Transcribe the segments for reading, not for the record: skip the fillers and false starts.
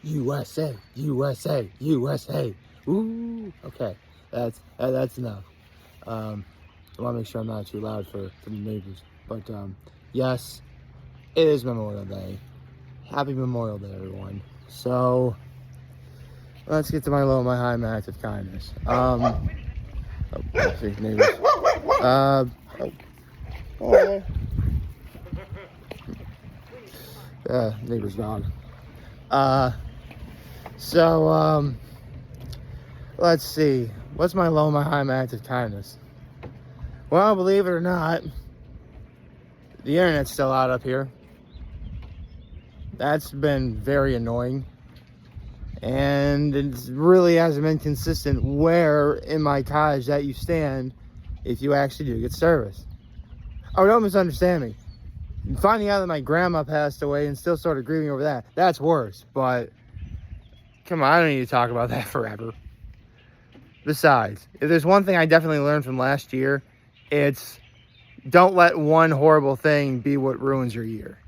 USA, USA, USA. Ooh, okay, that's enough. I want to make sure I'm not too loud for the neighbors. But yes, it is Memorial Day. Happy Memorial Day, everyone. So let's get to my low, my high, my act of kindness. Let's see, neighbors. Neighbor's dog. Let's see. What's my low, my high, my act of kindness? Well, believe it or not, the internet's still out up here. That's been very annoying. And it really hasn't been consistent where in my cottage that you stand if you actually do get service. Oh, don't misunderstand me. Finding out that my grandma passed away and still sort of grieving over that, that's worse. But, come on, I don't need to talk about that forever. Besides, if there's one thing I definitely learned from last year, it's don't let one horrible thing be what ruins your year.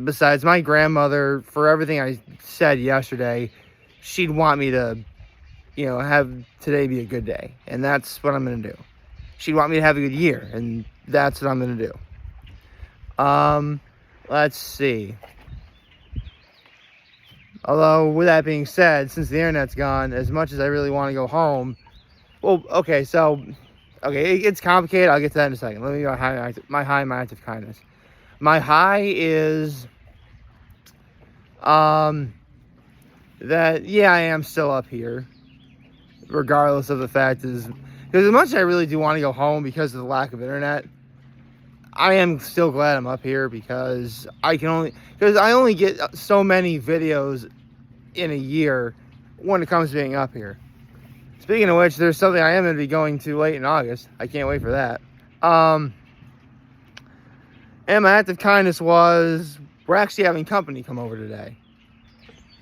Besides, my grandmother, for everything I said yesterday, she'd want me to, have today be a good day. And that's what I'm going to do. She'd want me to have a good year. And that's what I'm going to do. Let's see. Although, with that being said, since the internet's gone, as much as I really want to go home, it's complicated. I'll get to that in a second. Let me go my high, my act of kindness. My high is, that, yeah, I am still up here, regardless of the fact is, because as much as I really do want to go home because of the lack of internet, I am still glad I'm up here because I only get so many videos in a year when it comes to being up here. Speaking of which, there's something I am going to be going to late in August. I can't wait for that. And my act of kindness was, we're actually having company come over today.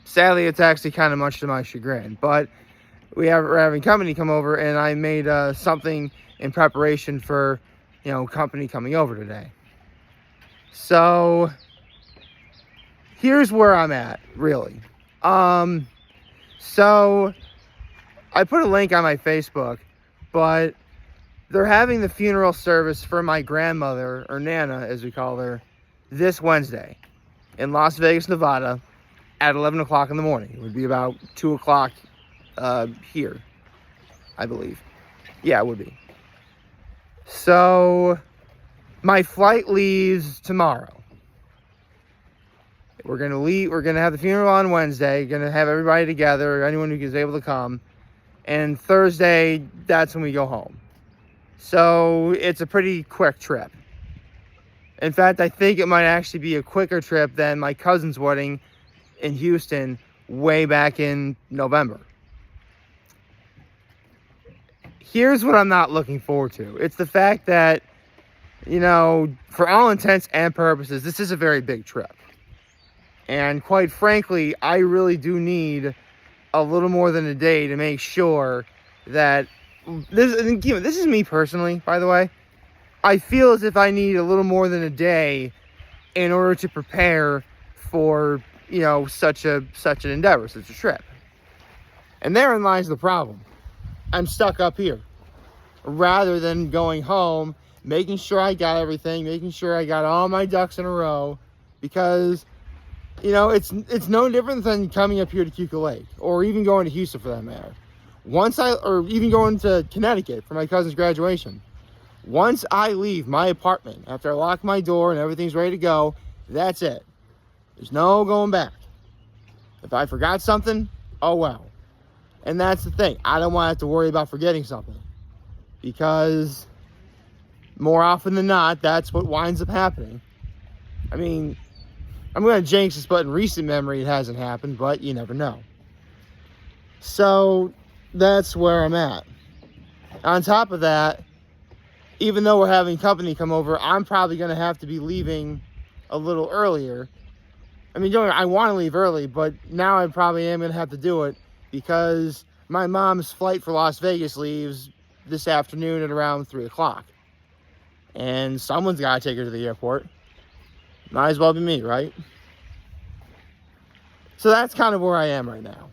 Sadly, it's actually kind of much to my chagrin, but we're having company come over, and I made something in preparation for, company coming over today. So, here's where I'm at, really. So, I put a link on my Facebook, but they're having the funeral service for my grandmother, or Nana, as we call her, this Wednesday in Las Vegas, Nevada, at 11 o'clock in the morning. It would be about 2 o'clock here, I believe. Yeah, it would be. So, my flight leaves tomorrow. We're going to leave. We're going to have the funeral on Wednesday. Going to have everybody together, anyone who is able to come. And Thursday, that's when we go home. So, it's a pretty quick trip. In fact, I think it might actually be a quicker trip than my cousin's wedding in Houston way back in November. Here's what I'm not looking forward to. It's the fact that, for all intents and purposes, this is a very big trip. And quite frankly, I really do need a little more than a day to make sure that this is me personally, by the way. I feel as if I need a little more than a day in order to prepare for, such an endeavor, such a trip. And therein lies the problem. I'm stuck up here rather than going home, making sure I got everything, making sure I got all my ducks in a row, because it's no different than coming up here to Keuka Lake, or even going to Houston for that matter. Or even going to Connecticut for my cousin's graduation. Once I leave my apartment, after I lock my door and everything's ready to go, that's it. There's no going back. If I forgot something, oh well. And that's the thing. I don't want to have to worry about forgetting something. Because more often than not, that's what winds up happening. I mean, I'm going to jinx this, but in recent memory it hasn't happened, but you never know. So, that's where I'm at. On top of that, even though we're having company come over, I'm probably going to have to be leaving a little earlier. I mean, I want to leave early, but now I probably am going to have to do it because my mom's flight for Las Vegas leaves this afternoon at around 3 o'clock. And someone's got to take her to the airport. Might as well be me, right? So that's kind of where I am right now.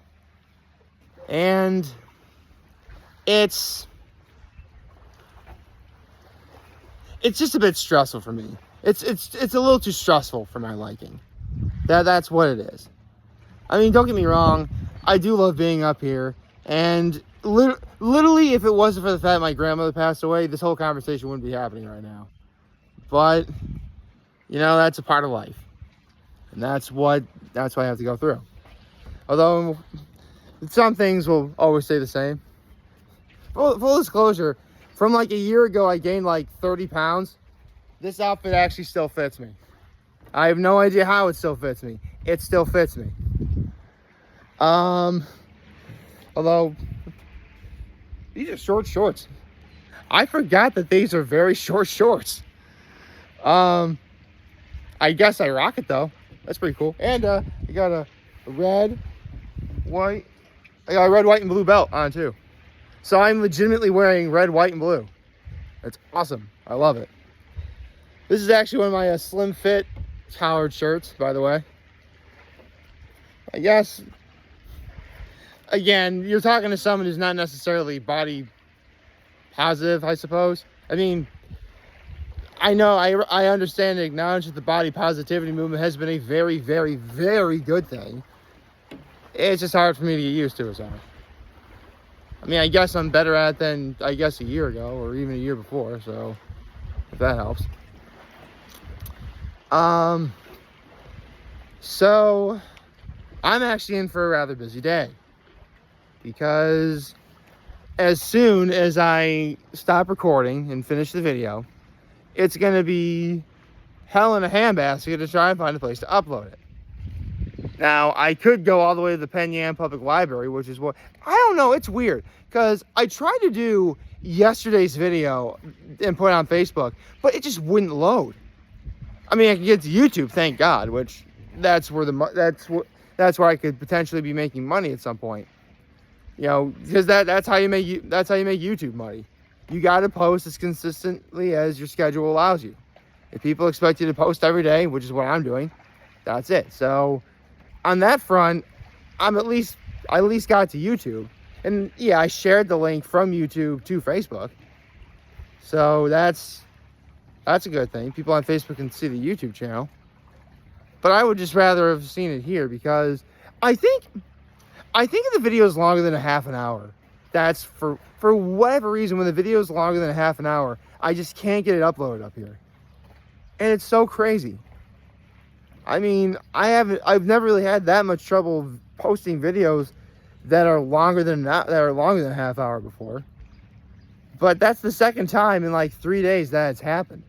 And it's just a bit stressful for me. It's a little too stressful for my liking. That's what it is. I mean, don't get me wrong, I do love being up here, and literally, if it wasn't for the fact my grandmother passed away, this whole conversation wouldn't be happening right now. But that's a part of life, and that's what I have to go through. Although some things will always stay the same. Full disclosure, from like a year ago, I gained like 30 pounds. This outfit actually still fits me. I have no idea how it still fits me. It still fits me. Although these are short shorts. I forgot that these are very short shorts. I guess I rock it though. That's pretty cool. And I got a red, white, and blue belt on too. So I'm legitimately wearing red, white, and blue. That's awesome. I love it. This is actually one of my slim fit collared shirts, by the way. I guess, again, you're talking to someone who's not necessarily body positive, I suppose. I mean, I know, I understand and acknowledge that the body positivity movement has been a very, very, very good thing. It's just hard for me to get used to, so. I mean, I guess I'm better at it than, I guess, a year ago, or even a year before, so, if that helps. So, I'm actually in for a rather busy day, because as soon as I stop recording and finish the video, it's going to be hell in a handbasket to try and find a place to upload it. Now, I could go all the way to the Penn Yan Public Library, which is what, I don't know, it's weird, because I tried to do yesterday's video and put it on Facebook, but it just wouldn't load. I mean, I could get to YouTube, thank God, which that's where I could potentially be making money at some point. Because that's how you make YouTube money. You got to post as consistently as your schedule allows you. If people expect you to post every day, which is what I'm doing, that's it. So on that front, I at least got to YouTube. And yeah, I shared the link from YouTube to Facebook. So that's a good thing. People on Facebook can see the YouTube channel. But I would just rather have seen it here, because I think if the video is longer than a half an hour, that's for whatever reason, when the video is longer than a half an hour, I just can't get it uploaded up here. And it's so crazy. I mean, I've never really had that much trouble posting videos that are longer than a half hour before. But that's the second time in like 3 days that it's happened.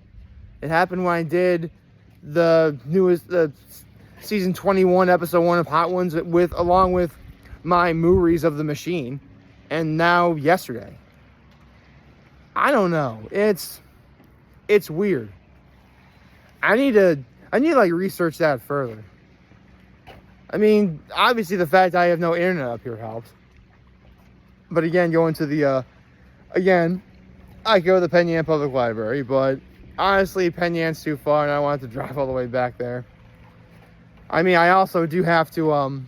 It happened when I did the season 21, episode 1 of Hot Ones along with my Moories of the Machine, and now yesterday. I don't know. It's weird. I need to like research that further. I mean, obviously the fact I have no internet up here helps. But again, going to the I go to the Penn Yan Public Library, but honestly, Penn Yan's too far, and I want to drive all the way back there. I mean, I also do have to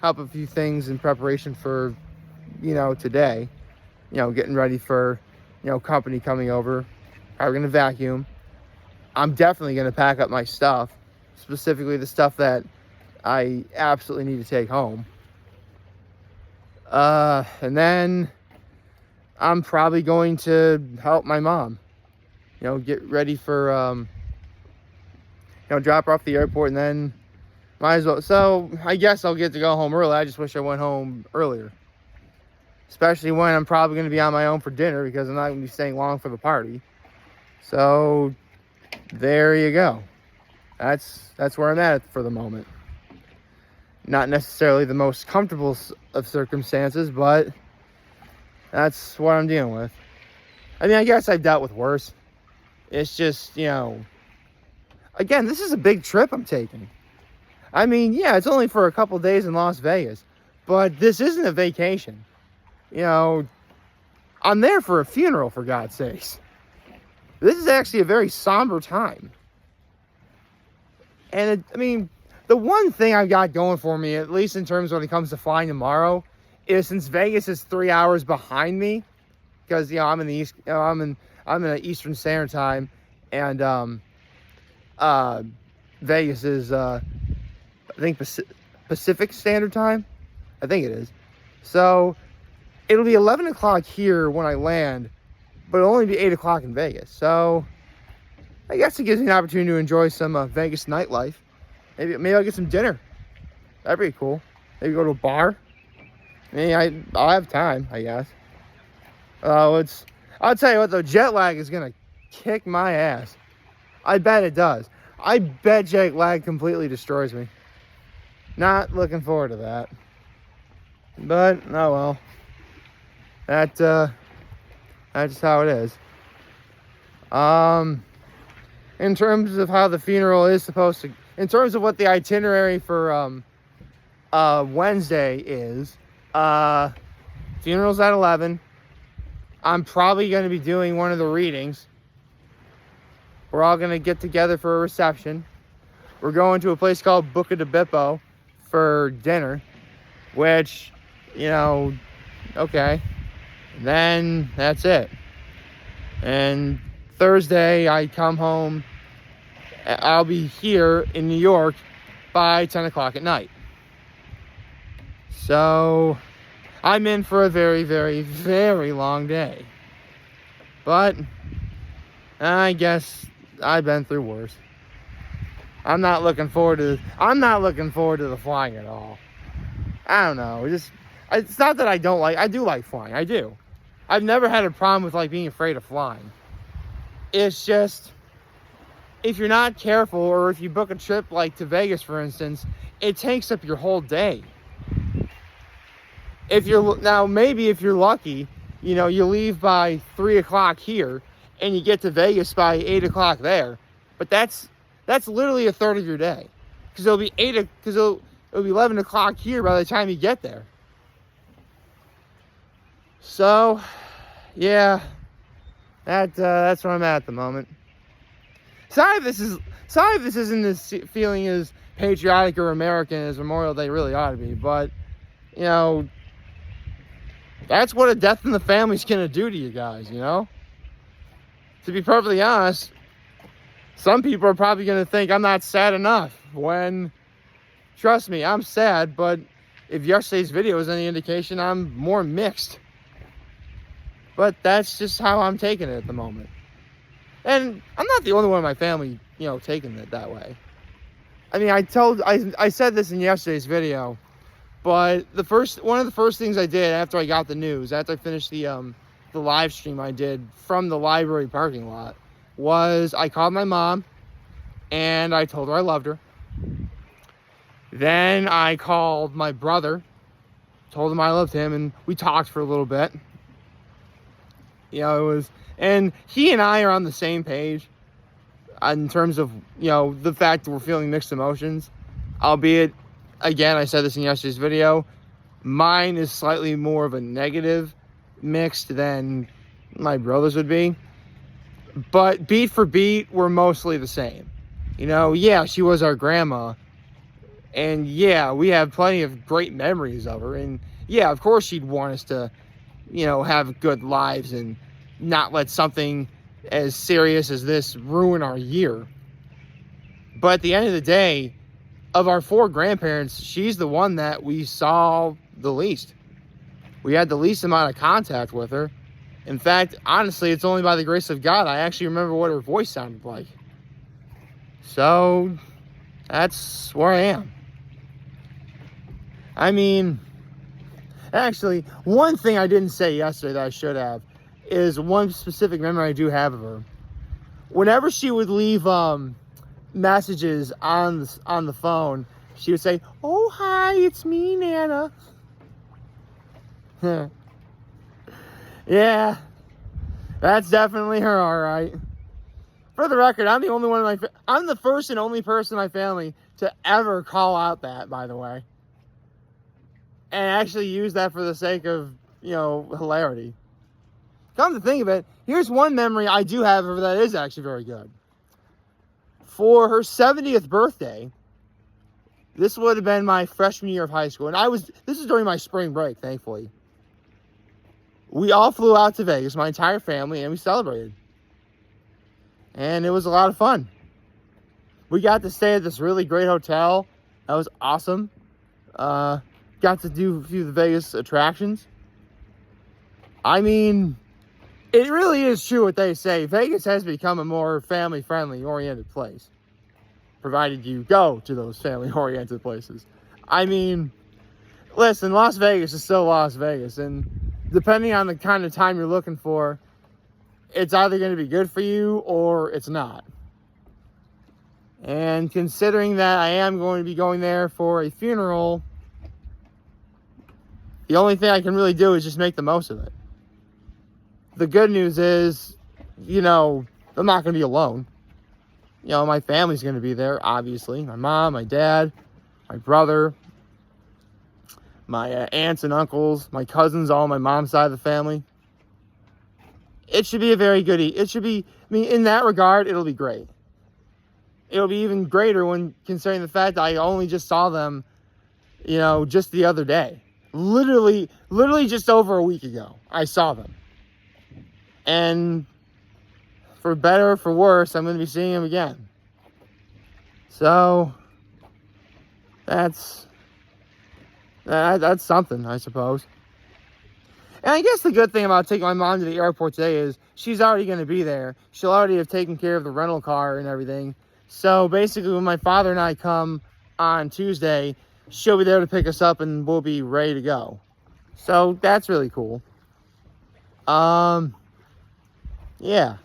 help a few things in preparation for, today. Getting ready for, company coming over. We're going to vacuum. I'm definitely going to pack up my stuff, specifically the stuff that I absolutely need to take home. And then I'm probably going to help my mom, get ready for, drop her off at the airport, and then might as well. So I guess I'll get to go home early. I just wish I went home earlier, especially when I'm probably going to be on my own for dinner, because I'm not going to be staying long for the party. So there you go. That's where I'm at for the moment. Not necessarily the most comfortable of circumstances, but that's what I'm dealing with. I mean, I guess I've dealt with worse. It's just, again, this is a big trip I'm taking. I mean, yeah, it's only for a couple days in Las Vegas, but this isn't a vacation. I'm there for a funeral, for God's sakes. This is actually a very somber time. And, The one thing I've got going for me, at least in terms when it comes to flying tomorrow, is since Vegas is 3 hours behind me, because I'm in the East, I'm in the Eastern Standard Time, and Vegas is I think Pacific Standard Time. I think it is. So it'll be 11 o'clock here when I land, but it'll only be 8 o'clock in Vegas. So I guess it gives me an opportunity to enjoy some Vegas nightlife. Maybe I'll get some dinner. That'd be cool. Maybe go to a bar. I'll have time, I guess. I'll tell you what, though, jet lag is gonna kick my ass. I bet it does. I bet jet lag completely destroys me. Not looking forward to that. But oh well. That's just how it is. In terms of how the funeral is supposed to, in terms of what the itinerary for Wednesday is, funeral's at 11. I'm probably going to be doing one of the readings. We're all going to get together for a reception. We're going to a place called Buca di Beppo for dinner, which, okay. Then that's it. And Thursday, I come home. I'll be here in New York by 10 o'clock at night. So I'm in for a very, very, very long day. But I guess I've been through worse. I'm not looking forward to the flying at all. I don't know. It's not that I do like flying. I do. I've never had a problem with being afraid of flying. It's just, if you're not careful, or if you book a trip to Vegas, for instance, it takes up your whole day. Maybe if you're lucky, you leave by 3 o'clock here and you get to Vegas by 8 o'clock there. But that's literally a third of your day. Because it'll be 11 o'clock here by the time you get there. So, yeah, that's where I'm at the moment. Sorry if this isn't as feeling as patriotic or American as Memorial Day really ought to be, but that's what a death in the family's gonna do to you guys. To be perfectly honest, some people are probably gonna think I'm not sad enough. When, trust me, I'm sad. But if yesterday's video is any indication, I'm more mixed. But that's just how I'm taking it at the moment. And I'm not the only one in my family, taking it that way. I mean, I said this in yesterday's video, but one of the first things I did after I got the news, after I finished the live stream I did from the library parking lot, was I called my mom and I told her I loved her. Then I called my brother, told him I loved him, and we talked for a little bit. And he and I are on the same page in terms of, the fact that we're feeling mixed emotions. Albeit, again, I said this in yesterday's video, mine is slightly more of a negative mixed than my brother's would be. But beat for beat, we're mostly the same. Yeah, she was our grandma. And yeah, we have plenty of great memories of her. And yeah, of course she'd want us to, have good lives and not let something as serious as this ruin our year. But at the end of the day, of our 4 grandparents, she's the one that we saw the least. We had the least amount of contact with her. In fact, honestly, it's only by the grace of God I actually remember what her voice sounded like. So that's where I am. I mean, actually, one thing I didn't say yesterday that I should have is one specific memory I do have of her. Whenever she would leave messages on the phone, she would say, "Oh, hi, it's me, Nana." Yeah, that's definitely her, all right. For the record, I'm the first and only person in my family to ever call out that, by the way. And actually use that for the sake of, hilarity. Come to think of it, here's one memory I do have of her that is actually very good. For her 70th birthday, This would have been my freshman year of high school. And this is during my spring break, thankfully. We all flew out to Vegas, my entire family, and we celebrated. And it was a lot of fun. We got to stay at this really great hotel. That was awesome. Got to do a few of the Vegas attractions. I mean, it really is true what they say. Vegas has become a more family-friendly oriented place, provided you go to those family-oriented places. I mean, listen, Las Vegas is still Las Vegas, and depending on the kind of time you're looking for, it's either going to be good for you or it's not. And considering that I am going to be going there for a funeral, the only thing I can really do is just make the most of it. The good news is, I'm not going to be alone. My family's going to be there, obviously. My mom, my dad, my brother, my aunts and uncles, my cousins, all on my mom's side of the family. It should be a very good... in that regard, it'll be great. It'll be even greater when considering the fact that I only just saw them, just the other day. Literally just over a week ago, I saw them. And for better or for worse, I'm going to be seeing them again. So, that's something, I suppose. And I guess the good thing about taking my mom to the airport today is she's already going to be there. She'll already have taken care of the rental car and everything. So basically, when my father and I come on Tuesday, she'll be there to pick us up and we'll be ready to go. So that's really cool. Yeah.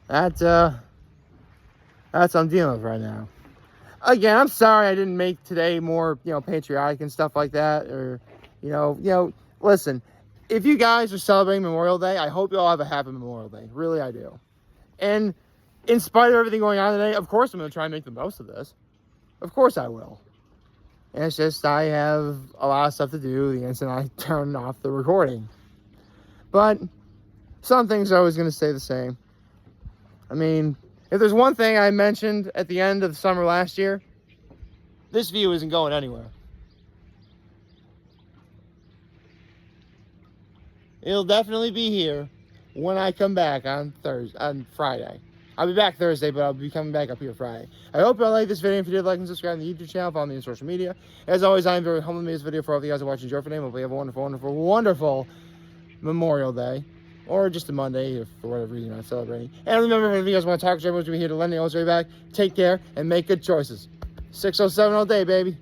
That's what I'm dealing with right now. Again, I'm sorry I didn't make today more, patriotic and stuff like that. Or, listen, if you guys are celebrating Memorial Day, I hope you all have a happy Memorial Day. Really, I do. And in spite of everything going on today, of course I'm going to try and make the most of this. Of course I will. And it's just I have a lot of stuff to do the instant I turn off the recording. But some things are always going to stay the same. I mean, if there's one thing I mentioned at the end of the summer last year, this view isn't going anywhere. It'll definitely be here when I come back on Friday. I'll be back Thursday, but I'll be coming back up here Friday. I hope you all like this video. If you did, like and subscribe to the YouTube channel. Follow me on social media. As always, I am very humble to make this video for all of you guys who are watching. Enjoy for name. Hope you have a wonderful, wonderful, wonderful Memorial Day. Or just a Monday, if for whatever reason you're not celebrating. And remember, if you guys want to talk to everyone, we'll be here to lend the old way back. Take care and make good choices. 607 all day, baby.